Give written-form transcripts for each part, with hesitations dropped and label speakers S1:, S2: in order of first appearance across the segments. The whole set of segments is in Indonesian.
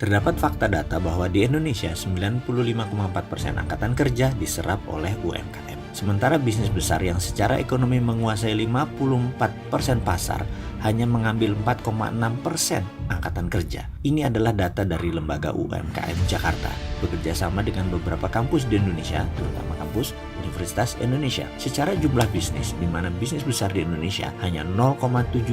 S1: Terdapat fakta data bahwa di Indonesia 95,4% angkatan kerja diserap oleh UMKM. Sementara bisnis besar yang secara ekonomi menguasai 54% pasar hanya mengambil 4,6% angkatan kerja. Ini adalah data dari Lembaga UMKM Jakarta, bekerja sama dengan beberapa kampus di Indonesia, terutama kampus Universitas Indonesia. Secara jumlah bisnis, di mana bisnis besar di Indonesia hanya 0,7%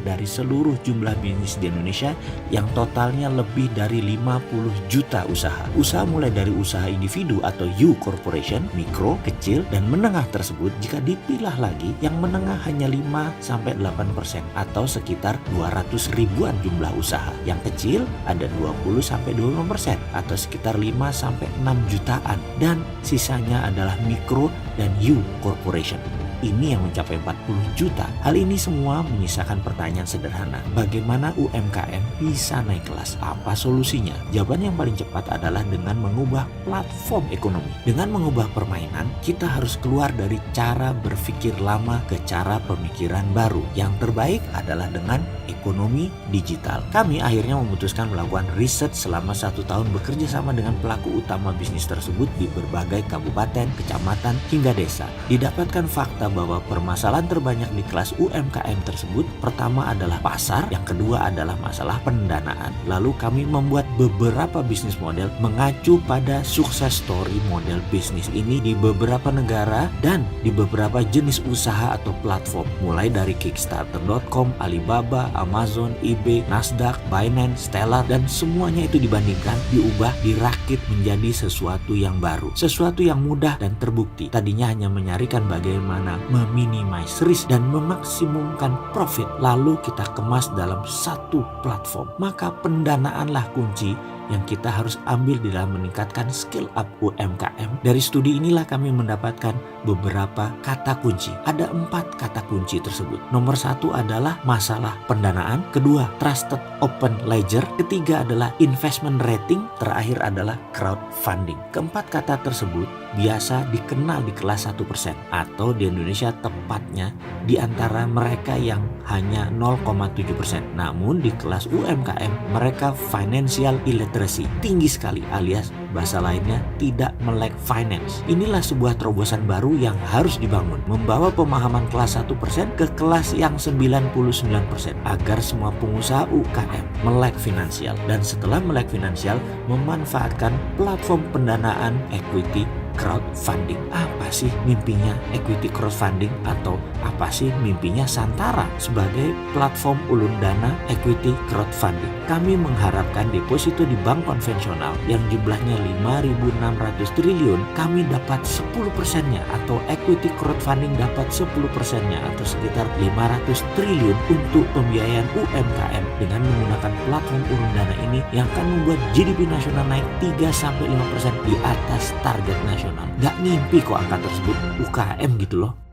S1: dari seluruh jumlah bisnis di Indonesia yang totalnya lebih dari 50 juta usaha. Usaha mulai dari usaha individu atau U corporation, mikro, kecil, dan menengah tersebut jika dipilah lagi, yang menengah hanya 5-8% atau sekitar 200 ribuan jumlah usaha. Yang kecil ada 20-25% atau sekitar 5-6 jutaan, dan sisanya adalah mikro dan U corporation. Ini yang mencapai 40 juta. Hal ini semua menyisakan pertanyaan sederhana. Bagaimana UMKM bisa naik kelas? Apa solusinya? Jawaban yang paling cepat adalah dengan mengubah platform ekonomi. Dengan mengubah permainan, kita harus keluar dari cara berpikir lama ke cara pemikiran baru. Yang terbaik adalah dengan ekonomi digital. Kami akhirnya memutuskan melakukan riset selama 1 tahun bekerja sama dengan pelaku utama bisnis tersebut di berbagai kabupaten, kecamatan, hingga desa. Didapatkan fakta bahwa permasalahan terbanyak di kelas UMKM tersebut, pertama adalah pasar, yang kedua adalah masalah pendanaan. Lalu kami membuat beberapa bisnis model mengacu pada sukses story model bisnis ini di beberapa negara dan di beberapa jenis usaha atau platform, mulai dari Kickstarter.com, Alibaba, Amazon, eBay, Nasdaq, Binance, Stellar, dan semuanya itu dibandingkan, diubah, dirakit menjadi sesuatu yang baru, sesuatu yang mudah dan terbukti. Tadinya hanya menyarikan bagaimana meminimais risk dan memaksimumkan profit, lalu kita kemas dalam satu platform. Maka pendanaanlah kunci yang kita harus ambil di dalam meningkatkan skill up UMKM. Dari studi inilah kami mendapatkan beberapa kata kunci. Ada 4 kata kunci tersebut. Nomor 1 adalah masalah pendanaan, kedua trusted open ledger, ketiga adalah investment rating, terakhir adalah crowdfunding. Keempat kata tersebut biasa dikenal di kelas 1% atau di Indonesia tepatnya di antara mereka yang hanya 0,7%. Namun di kelas UMKM mereka financial illiteracy tinggi sekali, alias bahasa lainnya tidak melek finance. Inilah sebuah terobosan baru yang harus dibangun, membawa pemahaman kelas 1% ke kelas yang 99% agar semua pengusaha UKM melek finansial, dan setelah melek finansial memanfaatkan platform pendanaan equity crowdfunding. Apa sih mimpinya equity crowdfunding, atau apa sih mimpinya Santara sebagai platform ulun dana equity crowdfunding? Kami mengharapkan deposito di bank konvensional yang jumlahnya 5.600 triliun, kami dapat 10%-nya, atau equity crowdfunding dapat 10%-nya atau sekitar 500 triliun untuk pembiayaan UMKM dengan menggunakan platform ulun dana ini yang akan membuat GDP nasional naik 3-5% di atas target nasional. Gak ngimpi kok angka tersebut, UKM gitu loh.